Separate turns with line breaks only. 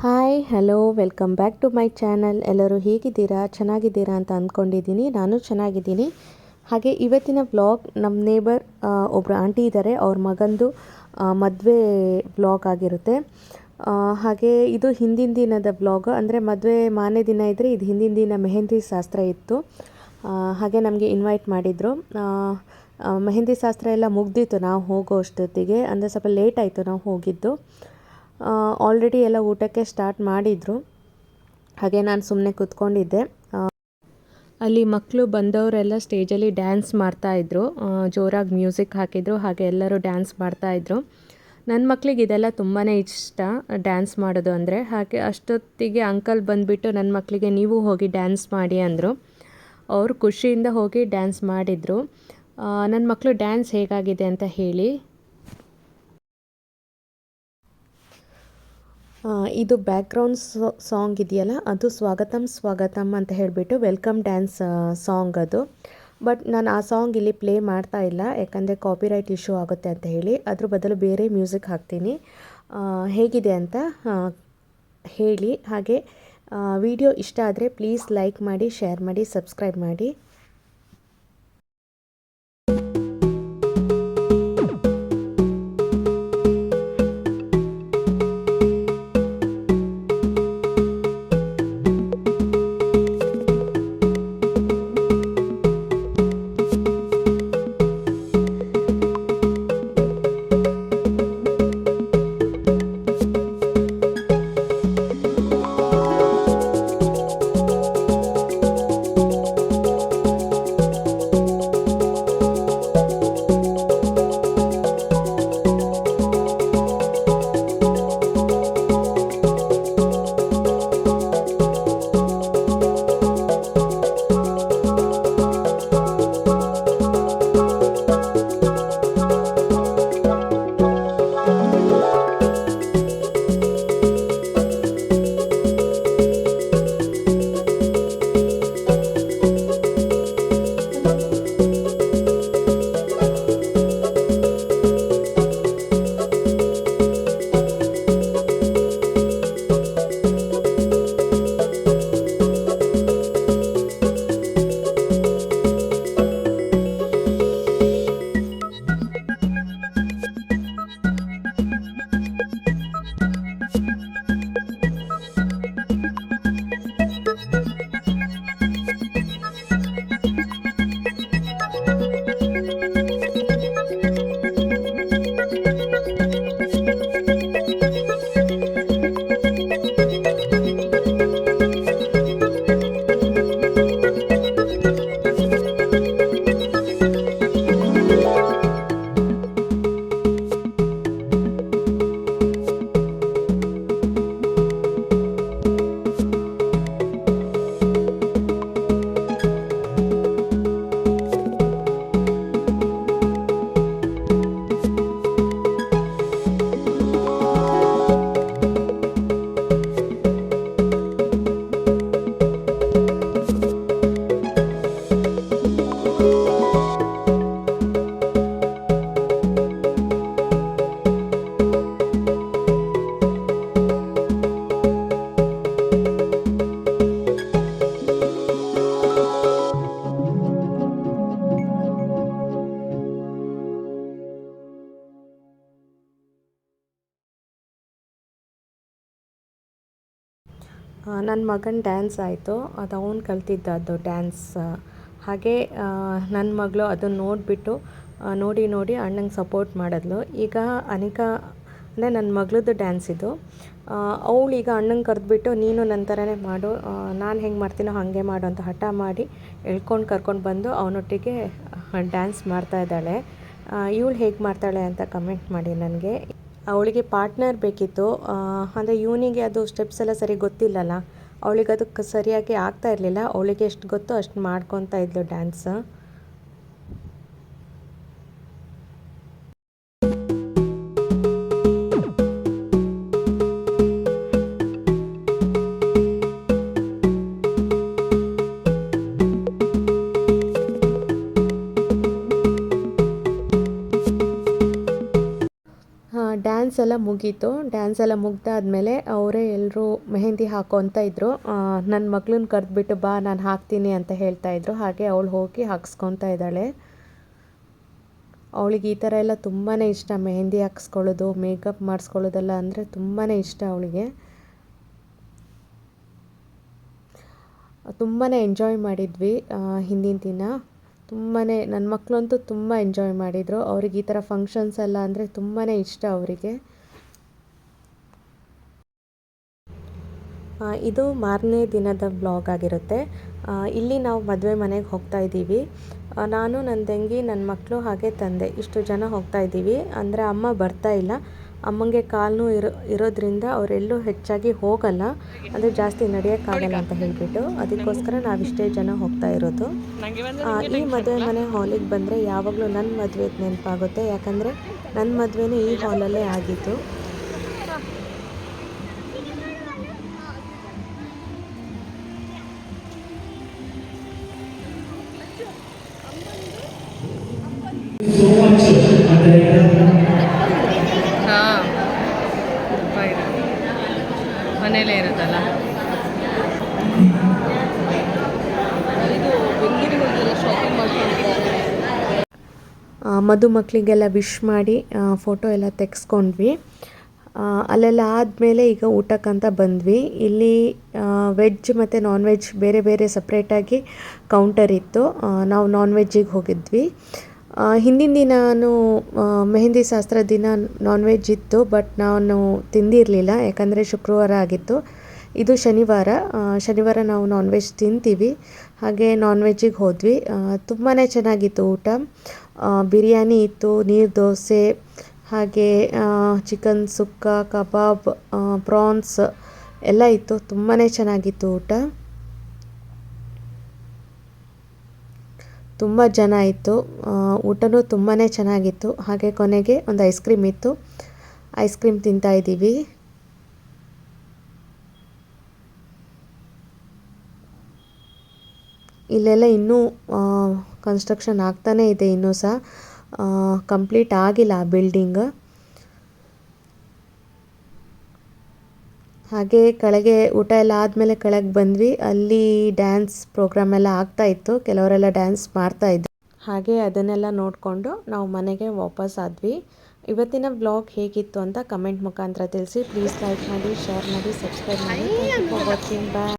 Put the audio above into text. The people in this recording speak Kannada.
Hi hello welcome back to my channel. ಎಲ್ಲರೂ ಹೇಗಿದ್ದೀರಾ, ಚೆನ್ನಾಗಿದ್ದೀರಾ ಅಂತ ಅಂದ್ಕೊಂಡಿದ್ದೀನಿ. ನಾನು ಚೆನ್ನಾಗಿದ್ದೀನಿ. ಹಾಗೆ ಇವತ್ತಿನ ವ್ಲಾಗ್ ನಮ್ಮ ನೇಬರ್ ಒಬ್ಬರು ಆಂಟಿ ಇದ್ದಾರೆ, ಅವ್ರ ಮಗಂದು ಮದುವೆ ವ್ಲಾಗ್ ಆಗಿರುತ್ತೆ. ಹಾಗೆ ಇದು ಹಿಂದಿನ ದಿನದ ವ್ಲಾಗ್, ಅಂದರೆ ಮದುವೆ ಮಾರನೇ ದಿನ ಇದ್ದರೆ ಇದು ಹಿಂದಿನ ದಿನ ಮೆಹಂದಿ ಶಾಸ್ತ್ರ ಇತ್ತು. ಹಾಗೆ ನಮಗೆ ಇನ್ವೈಟ್ ಮಾಡಿದರು. ಮೆಹಂದಿ ಶಾಸ್ತ್ರ ಎಲ್ಲ ಮುಗ್ದಿತ್ತು ನಾವು ಹೋಗೋ ಅಷ್ಟೊತ್ತಿಗೆ, ಅಂದರೆ ಸ್ವಲ್ಪ ಲೇಟ್ ಆಯಿತು ನಾವು ಹೋಗಿದ್ದು. ಆಲ್ರೆಡಿ ಎಲ್ಲ ಊಟಕ್ಕೆ ಸ್ಟಾರ್ಟ್ ಮಾಡಿದರು. ಹಾಗೆ ನಾನು ಸುಮ್ಮನೆ ಕೂತ್ಕೊಂಡಿದ್ದೆ. ಅಲ್ಲಿ ಮಕ್ಕಳು ಬಂದವರೆಲ್ಲ ಸ್ಟೇಜಲ್ಲಿ ಡ್ಯಾನ್ಸ್ ಮಾಡ್ತಾಯಿದ್ರು, ಜೋರಾಗಿ ಮ್ಯೂಸಿಕ್ ಹಾಕಿದರು. ಹಾಗೆ ಎಲ್ಲರೂ ಡ್ಯಾನ್ಸ್ ಮಾಡ್ತಾಯಿದ್ರು. ನನ್ನ ಮಕ್ಕಳಿಗೆ ಇದೆಲ್ಲ ತುಂಬಾ ಇಷ್ಟ, ಡ್ಯಾನ್ಸ್ ಮಾಡೋದು ಅಂದರೆ. ಹಾಗೆ ಅಷ್ಟೊತ್ತಿಗೆ ಅಂಕಲ್ ಬಂದುಬಿಟ್ಟು ನನ್ನ ಮಕ್ಕಳಿಗೆ ನೀವು ಹೋಗಿ ಡ್ಯಾನ್ಸ್ ಮಾಡಿ ಅಂದರು. ಅವರು ಖುಷಿಯಿಂದ ಹೋಗಿ ಡ್ಯಾನ್ಸ್ ಮಾಡಿದರು. ನನ್ನ ಮಕ್ಕಳು ಡ್ಯಾನ್ಸ್ ಹೇಗಾಗಿದೆ ಅಂತ ಹೇಳಿ. ಇದು ಬ್ಯಾಕ್ಗ್ರೌಂಡ್ ಸಾಂಗ್ ಇದೆಯಲ್ಲ, ಅದು ಸ್ವಾಗತಂ ಸ್ವಾಗತಂ ಅಂತ ಹೇಳಿಬಿಟ್ಟು ವೆಲ್ಕಮ್ ಡ್ಯಾನ್ಸ್ ಸಾಂಗ್ ಅದು. ಬಟ್ ನಾನು ಆ ಸಾಂಗ್ ಇಲ್ಲಿ ಪ್ಲೇ ಮಾಡ್ತಾ ಇಲ್ಲ, ಯಾಕಂದರೆ ಕಾಪಿರೈಟ್ ಇಶ್ಯೂ ಆಗುತ್ತೆ ಅಂತ ಹೇಳಿ. ಅದ್ರ ಬದಲು ಬೇರೆ ಮ್ಯೂಸಿಕ್ ಹಾಕ್ತೀನಿ. ಹೇಗಿದೆ ಅಂತ ಹೇಳಿ. ಹಾಗೆ ವಿಡಿಯೋ ಇಷ್ಟ ಆದರೆ ಪ್ಲೀಸ್ ಲೈಕ್ ಮಾಡಿ, ಶೇರ್ ಮಾಡಿ, ಸಬ್ಸ್ಕ್ರೈಬ್ ಮಾಡಿ. ನನ್ನ ಮಗನ ಡ್ಯಾನ್ಸ್ ಆಯಿತು, ಅದು ಅವನು ಕಲ್ತಿದ್ದ ಅದು ಡ್ಯಾನ್ಸ್. ಹಾಗೆ ನನ್ನ ಮಗಳು ಅದನ್ನು ನೋಡಿಬಿಟ್ಟು ನೋಡಿ ಅಣ್ಣಂಗೆ ಸಪೋರ್ಟ್ ಮಾಡಿದ್ಲು. ಈಗ ಅನಿಕಾ ಅಂದರೆ ನನ್ನ ಮಗಳದ್ದು ಡ್ಯಾನ್ಸ್ ಇದು. ಅವಳೀಗ ಅಣ್ಣಂಗೆ ಕರೆದ್ಬಿಟ್ಟು ನೀನು ನನ್ನ ಥರನೇ ಮಾಡು, ನಾನು ಹೆಂಗೆ ಮಾಡ್ತೀನೋ ಹಾಗೆ ಮಾಡು ಅಂತ ಹಠ ಮಾಡಿ ಕರ್ಕೊಂಡು ಬಂದು ಅವನೊಟ್ಟಿಗೆ ಡ್ಯಾನ್ಸ್ ಮಾಡ್ತಾಯಿದ್ದಾಳೆ. ಇವಳು ಹೇಗೆ ಮಾಡ್ತಾಳೆ ಅಂತ ಕಮೆಂಟ್ ಮಾಡಿ ನನಗೆ. ಅವಳಿಗೆ ಪಾರ್ಟ್ನರ್ ಬೇಕಿತ್ತು, ಅಂದರೆ ಇವನಿಗೆ ಅದು ಸ್ಟೆಪ್ಸ್ ಎಲ್ಲ ಸರಿ ಗೊತ್ತಿಲ್ಲಲ್ಲ, ಅವಳಿಗೆ ಅದಕ್ಕೆ ಸರಿಯಾಗಿ ಆಗ್ತಾ ಇರಲಿಲ್ಲ. ಅವಳಿಗೆ ಎಷ್ಟು ಗೊತ್ತೋ ಅಷ್ಟು ಮಾಡ್ಕೊತಾ ಇದ್ಲು ಡ್ಯಾನ್ಸ್. ಡ್ಯಾನ್ಸ್ ಎಲ್ಲ ಮುಗೀತು. ಡ್ಯಾನ್ಸ್ ಎಲ್ಲ ಮುಗ್ದಾದ್ಮೇಲೆ ಅವರೇ ಎಲ್ಲರೂ ಮೆಹಂದಿ ಹಾಕೋಂತ ಇದ್ದರು. ನನ್ನ ಮಗಳನ್ನ ಕರೆದ್ಬಿಟ್ಟು ಬಾ ನಾನು ಹಾಕ್ತೀನಿ ಅಂತ ಹೇಳ್ತಾಯಿದ್ರು. ಹಾಗೆ ಅವಳು ಹೋಗಿ ಹಾಕ್ಸ್ಕೊತಾ ಇದ್ದಾಳೆ. ಅವಳಿಗೆ ಈ ಥರ ಎಲ್ಲ ತುಂಬಾ ಇಷ್ಟ, ಮೆಹಂದಿ ಹಾಕ್ಸ್ಕೊಳ್ಳೋದು, ಮೇಕಪ್ ಮಾಡಿಸ್ಕೊಳ್ಳೋದೆಲ್ಲ ಅಂದರೆ ತುಂಬಾ ಇಷ್ಟ ಅವಳಿಗೆ. ತುಂಬಾ ಎಂಜಾಯ್ ಮಾಡಿದ್ವಿ ಹಿಂದಿನ ದಿನ. ನನ್ನ ಮಕ್ಕಳಂತೂ ತುಂಬ ಎಂಜಾಯ್ ಮಾಡಿದರು. ಅವ್ರಿಗೆ ಈ ಥರ ಫಂಕ್ಷನ್ಸ್ ಎಲ್ಲ ಅಂದರೆ ತುಂಬಾ ಇಷ್ಟ ಅವರಿಗೆ. ಇದು ಮಾರನೇ ದಿನದ ವ್ಲಾಗ್ ಆಗಿರುತ್ತೆ. ಇಲ್ಲಿ ನಾವು ಮದುವೆ ಮನೆಗೆ ಹೋಗ್ತಾ ಇದ್ದೀವಿ. ನಾನು, ನನ್ನ ತಂಗಿ, ನನ್ನ ಮಕ್ಕಳು ಹಾಗೆ ತಂದೆ ಇಷ್ಟು ಜನ ಹೋಗ್ತಾ ಇದ್ದೀವಿ. ಅಂದರೆ ಅಮ್ಮ ಬರ್ತಾ ಇಲ್ಲ, ಅಮ್ಮಂಗೆ ಕಾಲು ಇರೋದ್ರಿಂದ ಅವರೆಲ್ಲೂ ಹೆಚ್ಚಾಗಿ ಹೋಗಲ್ಲ, ಅಂದರೆ ಜಾಸ್ತಿ ನಡೆಯೋಕ್ಕಾಗಲ್ಲ ಅಂತ ಹೇಳಿಬಿಟ್ಟು ಅದಕ್ಕೋಸ್ಕರ ನಾವಿಷ್ಟೇ ಜನ ಹೋಗ್ತಾ ಇರೋದು. ಈ ಮದುವೆ ಮನೆ ಹಾಲಿಗೆ ಬಂದರೆ ಯಾವಾಗಲೂ ನನ್ನ ಮದುವೆಗೆ ನೆನಪಾಗುತ್ತೆ. ಯಾಕಂದರೆ ನನ್ನ ಮದುವೆನೂ ಈ ಹಾಲಲ್ಲೇ ಆಗಿತ್ತು.
ಮನೇಲೇ ಇರುತ್ತಲ್ಲ.
ಮದುಮಕ್ಕಳಿಗೆಲ್ಲ ವಿಶ್ ಮಾಡಿ ಫೋಟೋ ಎಲ್ಲ ತೆಗೆಸ್ಕೊಂಡ್ವಿ. ಅಲ್ಲೆಲ್ಲ ಆದಮೇಲೆ ಈಗ ಊಟಕ್ಕಂತ ಬಂದ್ವಿ. ಇಲ್ಲಿ ವೆಜ್ ಮತ್ತು ನಾನ್ ವೆಜ್ ಬೇರೆ ಬೇರೆ ಸಪ್ರೇಟಾಗಿ ಕೌಂಟರ್ ಇತ್ತು. ನಾವು ನಾನ್ ವೆಜ್ಜಿಗೆ ಹೋಗಿದ್ವಿ. ಹಿಂದಿನ ದಿನ ಮೆಹಂದಿ ಶಾಸ್ತ್ರ ದಿನ ನಾನ್ ವೆಜ್ ಇತ್ತು, ಬಟ್ ನಾನು ತಿಂದಿರಲಿಲ್ಲ ಯಾಕಂದರೆ ಶುಕ್ರವಾರ ಆಗಿತ್ತು. ಇದು ಶನಿವಾರ ನಾವು ನಾನ್ ವೆಜ್ ತಿಂತೀವಿ. ಹಾಗೆ ನಾನ್ ವೆಜ್ಜಿಗೆ ಹೋದ್ವಿ. ತುಂಬಾ ಚೆನ್ನಾಗಿತ್ತು ಊಟ. ಬಿರಿಯಾನಿ ಇತ್ತು, ನೀರು ದೋಸೆ, ಹಾಗೆ ಚಿಕನ್ ಸುಕ್ಕ, ಕಬಾಬ್, ಪ್ರಾನ್ಸ್ ಎಲ್ಲ ಇತ್ತು. ತುಂಬಾ ಚೆನ್ನಾಗಿತ್ತು ಊಟ. ತುಂಬ ಜನ ಇತ್ತು. ಊಟನೂ ತುಂಬಾ ಚೆನ್ನಾಗಿತ್ತು. ಹಾಗೆ ಕೊನೆಗೆ ಒಂದು ಐಸ್ ಕ್ರೀಮ್ ಇತ್ತು, ಐಸ್ ಕ್ರೀಮ್ ತಿಂತಾಯಿದ್ದೀವಿ. ಇಲ್ಲೆಲ್ಲ ಇನ್ನೂ ಕನ್ಸ್ಟ್ರಕ್ಷನ್ ಆಗ್ತಾನೇ ಇದೆ, ಇನ್ನೂ ಸಹ ಕಂಪ್ಲೀಟ್ ಆಗಿಲ್ಲ ಆ ಬಿಲ್ಡಿಂಗ್. ಹಾಗೆ ಕೆಳಗೆ ಊಟ ಎಲ್ಲ ಆದಮೇಲೆ ಕೆಳಗೆ ಬಂದ್ವಿ. ಅಲ್ಲಿ ಡ್ಯಾನ್ಸ್ ಪ್ರೋಗ್ರಾಮ್ ಎಲ್ಲ ಆಗ್ತಾಯಿತ್ತು, ಕೆಲವರೆಲ್ಲ ಡ್ಯಾನ್ಸ್ ಮಾಡ್ತಾಯಿದ್ರು. ಹಾಗೆ ಅದನ್ನೆಲ್ಲ ನೋಡಿಕೊಂಡು ನಾವು ಮನೆಗೆ ವಾಪಸ್ ಆದ್ವಿ. ಇವತ್ತಿನ ವ್ಲಾಗ್ ಹೇಗಿತ್ತು ಅಂತ ಕಮೆಂಟ್ ಮುಖಾಂತರ ತಿಳಿಸಿ. ಪ್ಲೀಸ್ ಲೈಕ್ ಮಾಡಿ, ಶೇರ್ ಮಾಡಿ, ಸಬ್ಸ್ಕ್ರೈಬ್ ಮಾಡಿ. Thank you for watching. Bye.